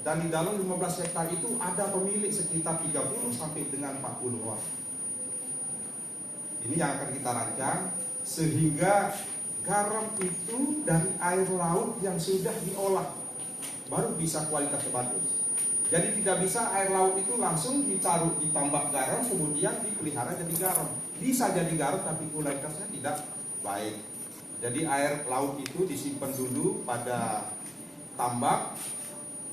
Dan di dalam 15 hektar itu ada pemilik sekitar 30 sampai dengan 40 orang. Ini yang akan kita rancang sehingga garam itu dari air laut yang sudah diolah baru bisa kualitasnya bagus. Jadi tidak bisa air laut itu langsung ditaruh ditambah garam kemudian dipelihara jadi garam. Bisa jadi garam tapi kualitasnya tidak baik. Jadi air laut itu disimpan dulu pada tambak,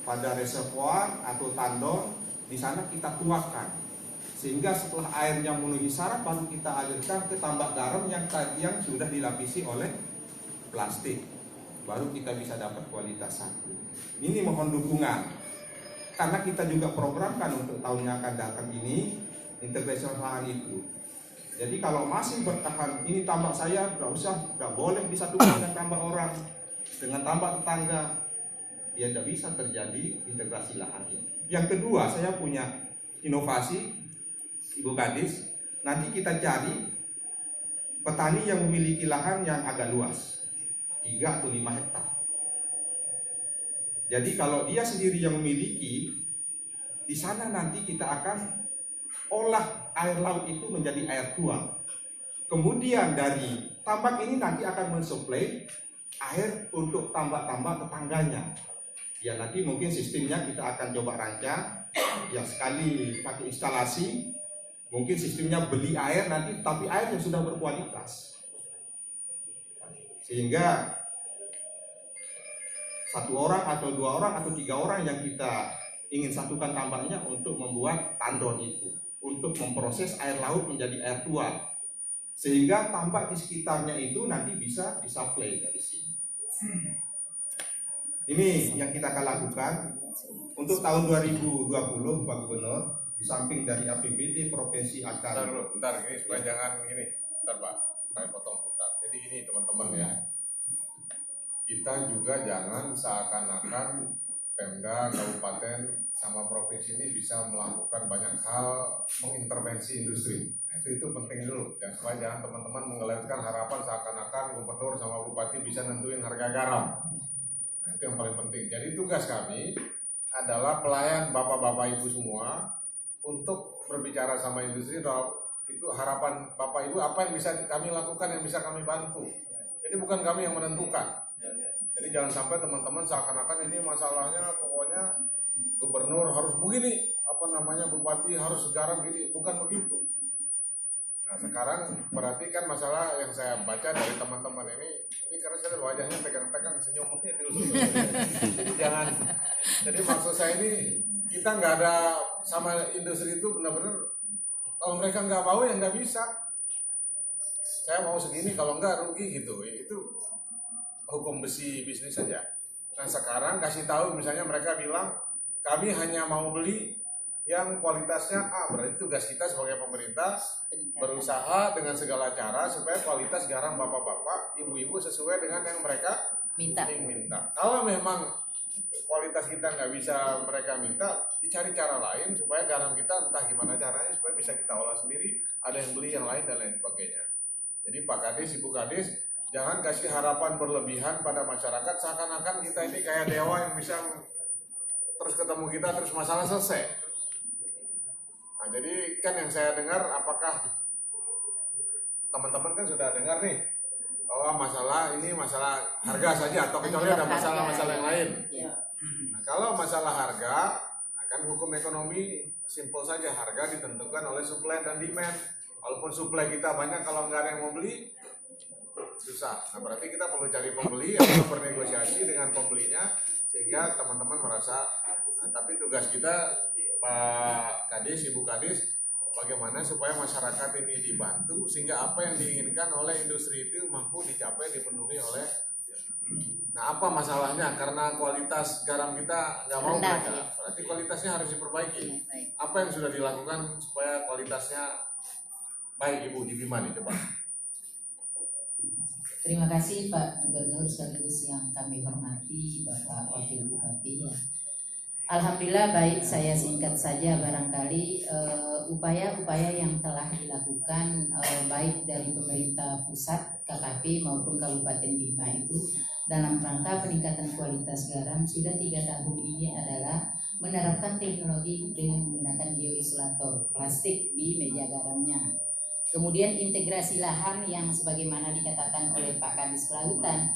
pada reservoir atau tandon, di sana kita tuangkan. Sehingga setelah airnya memenuhi syarat baru kita alirkan ke tambak garam yang sudah dilapisi oleh plastik. Baru kita bisa dapat kualitas satu. Ini mohon dukungan. Karena kita juga programkan untuk tahun yang akan datang ini integrasi lahan itu. Jadi kalau masih bertahan ini tambak saya tidak boleh disatukan dengan tambak orang, dengan tambak tetangga, ya tidak bisa terjadi integrasi lahan ini. Yang kedua, saya punya inovasi, Ibu Kadis, nanti kita cari petani yang memiliki lahan yang agak luas, 3 atau 5 hektar. Jadi kalau dia sendiri yang memiliki, di sana nanti kita akan olah air laut itu menjadi air tuang. Kemudian dari tambak ini nanti akan mensuplai air untuk tambak-tambak tetangganya. Ya nanti mungkin sistemnya kita akan coba rancang. Ya sekali pakai instalasi, mungkin sistemnya beli air nanti, tapi air yang sudah berkualitas. Sehingga 1 orang atau 2 orang atau 3 orang yang kita ingin satukan tambaknya untuk membuat tandon itu, untuk memproses air laut menjadi air tuang, sehingga tambak di sekitarnya itu nanti bisa disuplai dari sini. Ini yang kita akan lakukan untuk tahun 2020, Pak Gubernur. Di samping dari APBD Provinsi akan. Bentar, ini supaya jangan ini. Bentar Pak, saya potong bentar. Jadi ini teman-teman ya. Kita juga jangan seakan-akan Pemda, Kabupaten, sama Provinsi ini bisa melakukan banyak hal mengintervensi industri. Itu penting dulu. Dan supaya jangan teman-teman menggeliatkan harapan seakan-akan Gubernur sama Bupati bisa nentuin harga garam. Nah, itu yang paling penting. Jadi tugas kami adalah pelayan Bapak-Bapak Ibu semua untuk berbicara sama industri. Itu harapan Bapak Ibu apa yang bisa kami lakukan, yang bisa kami bantu. Jadi bukan kami yang menentukan. Jadi jangan sampai teman-teman seakan-akan ini masalahnya pokoknya Gubernur harus begini, Bupati harus garam gini, bukan begitu. Nah sekarang berarti kan masalah yang saya baca dari teman-teman ini karena saya wajahnya pegang-pegang senyumnya dulu. Jadi jangan. Jadi maksud saya ini kita nggak ada sama industri itu benar-benar kalau mereka nggak mau ya nggak bisa. Saya mau segini kalau nggak rugi gitu. Itu hukum besi bisnis saja. Nah sekarang kasih tahu misalnya mereka bilang kami hanya mau beli yang kualitasnya A, berarti tugas kita sebagai pemerintah berusaha dengan segala cara supaya kualitas garam bapak-bapak, ibu-ibu sesuai dengan yang mereka minta. Kalau memang kualitas kita nggak bisa mereka minta, dicari cara lain supaya garam kita entah gimana caranya supaya bisa kita olah sendiri, ada yang beli yang lain dan lain sebagainya. Jadi Pak Kadis, Ibu Kadis, jangan kasih harapan berlebihan pada masyarakat seakan-akan kita ini kayak dewa yang bisa terus ketemu kita terus masalah selesai. Nah, jadi kan yang saya dengar, apakah teman-teman kan sudah dengar nih bahwa masalah ini masalah harga saja atau kecuali ada masalah-masalah yang lain. Nah, kalau masalah harga, akan hukum ekonomi simpel saja, harga ditentukan oleh supply dan demand. Walaupun supply kita banyak, kalau nggak ada yang mau beli susah. Nah berarti kita perlu cari pembeli atau bernegosiasi dengan pembelinya sehingga teman-teman merasa. Nah, tapi tugas kita Pak Kadis, Ibu Kadis, bagaimana supaya masyarakat ini dibantu sehingga apa yang diinginkan oleh industri itu mampu dicapai, dipenuhi oleh. Nah apa masalahnya? Karena kualitas garam kita nggak mau mereka. Berarti kualitasnya harus diperbaiki. Apa yang sudah dilakukan supaya kualitasnya baik Ibu di Bima nih coba. Terima kasih Pak Gubernur sekaligus yang kami hormati Bapak Wakil Bupati. Alhamdulillah baik, saya singkat saja barangkali upaya-upaya yang telah dilakukan baik dari pemerintah pusat KKP maupun Kabupaten Bima itu dalam rangka peningkatan kualitas garam sudah 3 tahun ini adalah menerapkan teknologi dengan menggunakan bioisolator plastik di media garamnya. Kemudian integrasi lahan yang sebagaimana dikatakan oleh Pak Kadis Kelautan,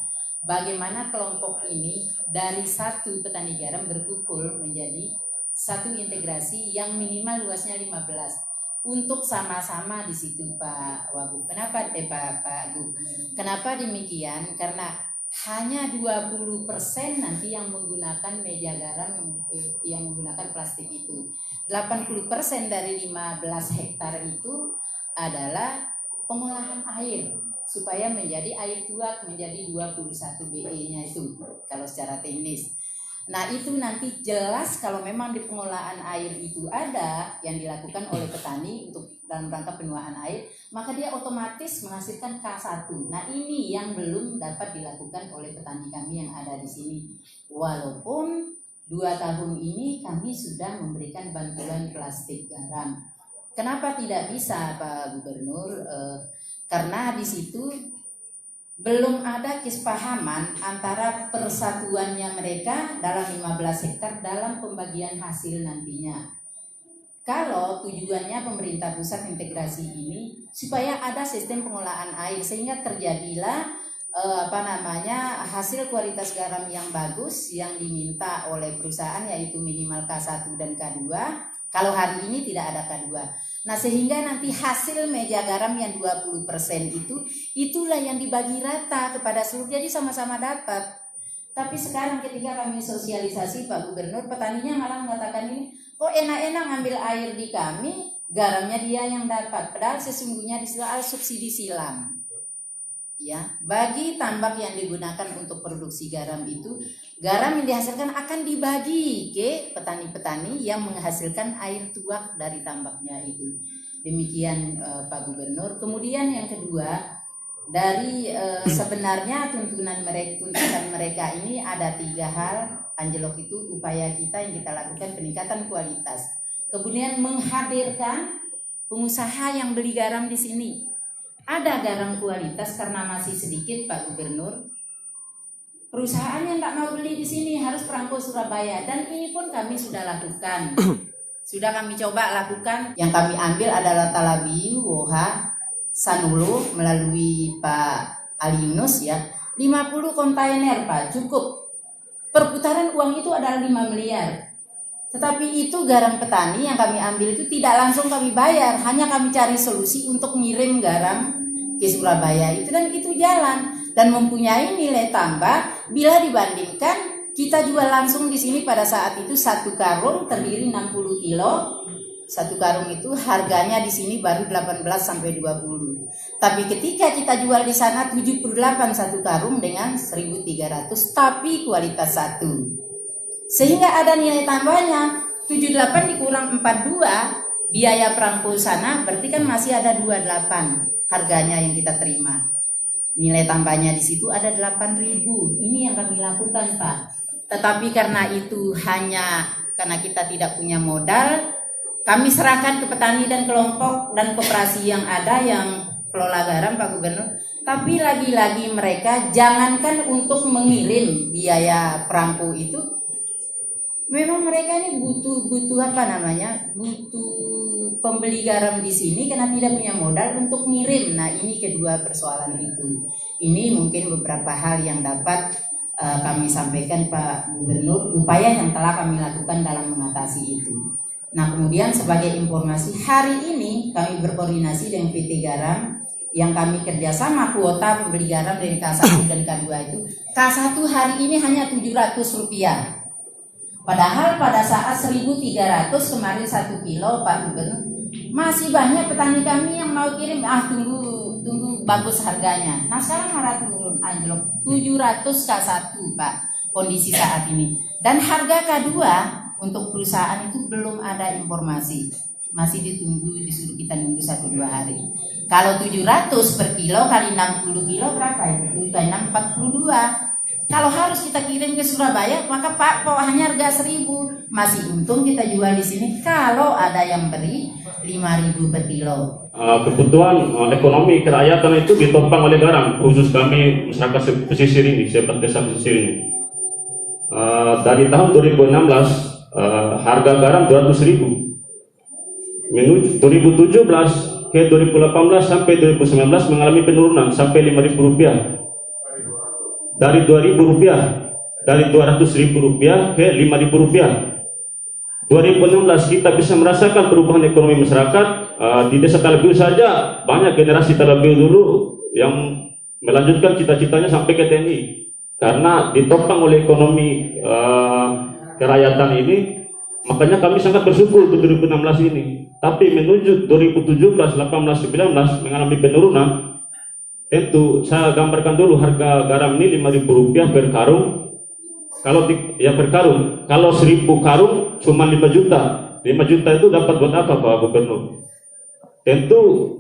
bagaimana kelompok ini dari satu petani garam berkumpul menjadi satu integrasi yang minimal luasnya 15 untuk sama-sama di situ Pak Wagub. Kenapa Pak Gub? Kenapa demikian? Karena hanya 20% nanti yang menggunakan media garam yang menggunakan plastik itu. 80% dari 15 hektar itu adalah pengolahan air supaya menjadi air tuak menjadi 21 BE-nya itu kalau secara teknis. Nah itu nanti jelas kalau memang di pengolahan air itu ada yang dilakukan oleh petani untuk dalam rangka penuaan air, maka dia otomatis menghasilkan K1. Nah ini yang belum dapat dilakukan oleh petani kami yang ada di sini. Walaupun 2 tahun ini kami sudah memberikan bantuan plastik garam. Kenapa tidak bisa Pak Gubernur? Karena di situ belum ada kesepahaman antara persatuannya mereka dalam 15 hektar dalam pembagian hasil nantinya. Kalau tujuannya pemerintah pusat integrasi ini supaya ada sistem pengolahan air sehingga terjadilah hasil kualitas garam yang bagus yang diminta oleh perusahaan yaitu minimal K1 dan K2. Kalau hari ini tidak ada K2. Nah sehingga nanti hasil media garam yang 20% itulah yang dibagi rata kepada seluruh, jadi sama-sama dapat. Tapi sekarang ketika kami sosialisasi Pak Gubernur, petaninya malah mengatakan ini, kok enak-enak ngambil air di kami, garamnya dia yang dapat. Padahal sesungguhnya di soal subsidi silam. Ya, bagi tambak yang digunakan untuk produksi garam itu, garam yang dihasilkan akan dibagi ke petani-petani yang menghasilkan air tuak dari tambaknya itu. Demikian Pak Gubernur. Kemudian yang kedua, dari sebenarnya tuntutan mereka ini ada 3 hal. Anjlok itu upaya kita yang kita lakukan peningkatan kualitas. Kemudian menghadirkan pengusaha yang beli garam di sini. Ada garam kualitas karena masih sedikit Pak Gubernur. Perusahaan yang tak mau beli di sini harus perangko Surabaya, dan ini pun kami sudah lakukan. Sudah kami coba lakukan. Yang kami ambil adalah Talabiu, Woha, Sanulu melalui Pak Ali Yunus ya. 50 kontainer Pak, cukup. Perputaran uang itu adalah 5 miliar. Tetapi itu garam petani yang kami ambil itu tidak langsung kami bayar, hanya kami cari solusi untuk ngirim garam ke Surabaya itu, dan itu jalan dan mempunyai nilai tambah bila dibandingkan kita jual langsung di sini. Pada saat itu 1 karung terdiri 60 kilo. 1 karung itu harganya di sini baru 18 sampai 20. Tapi ketika kita jual di sana 78 1 karung dengan 1.300 tapi kualitas 1. Sehingga ada nilai tambahnya 78 dikurang 42 biaya perangko sana, berarti kan masih ada 28 harganya yang kita terima. Nilai tambahnya di situ ada 8.000. Ini yang kami lakukan Pak. Tetapi karena itu hanya karena kita tidak punya modal, kami serahkan ke petani dan kelompok dan koperasi yang ada yang kelola garam Pak Gubernur. Tapi lagi-lagi mereka jangankan untuk mengirim biaya perangko itu, memang mereka ini butuh pembeli garam di sini karena tidak punya modal untuk ngirim. Nah ini kedua persoalan itu. Ini mungkin beberapa hal yang dapat kami sampaikan Pak Gubernur, upaya yang telah kami lakukan dalam mengatasi itu. Nah kemudian sebagai informasi, hari ini kami berkoordinasi dengan PT Garam yang kami kerjasama kuota pembeli garam dari K1 dan K2 itu. K1 hari ini hanya Rp700. Padahal pada saat 1.300 kemarin 1 kilo Pak Gubernur, masih banyak petani kami yang mau kirim, tunggu bagus harganya. Nah sekarang malah turun anjlok 700 K1 Pak kondisi saat ini. Dan harga K2 untuk perusahaan itu belum ada informasi, masih disuruh kita nunggu 1-2 hari. Kalau 700 per kilo kali 60 kilo berapa itu? 42. Kalau harus kita kirim ke Surabaya, maka Pak hanya harga 1.000. Masih untung kita jual di sini. Kalau ada yang beli 5.000 per kilo. Kebutuhan ekonomi kerakyatan itu ditopang oleh garam, khusus kami masyarakat pesisir ini, seperti desa pesisir ini. Dari tahun 2016 harga garam 200.000. Menuju 2017 ke 2018 sampai 2019 mengalami penurunan sampai Rp5.000. Dari Rp2.000, dari Rp200.000 ke Rp5.000. 2016 kita bisa merasakan perubahan ekonomi masyarakat. Di desa Talabiu saja banyak generasi Talabiu dulu yang melanjutkan cita-citanya sampai ke TNI karena ditopang oleh ekonomi kerakyatan ini. Makanya kami sangat bersyukur untuk 2016 ini. Tapi menuju 2017, 18, 19 mengalami penurunan. Tentu saya gambarkan dulu harga garam ini Rp5.000 per karung. Kalau per karung, kalau 1.000 karung cuma 5 juta. 5 juta itu dapat buat apa Pak Gubernur? Tentu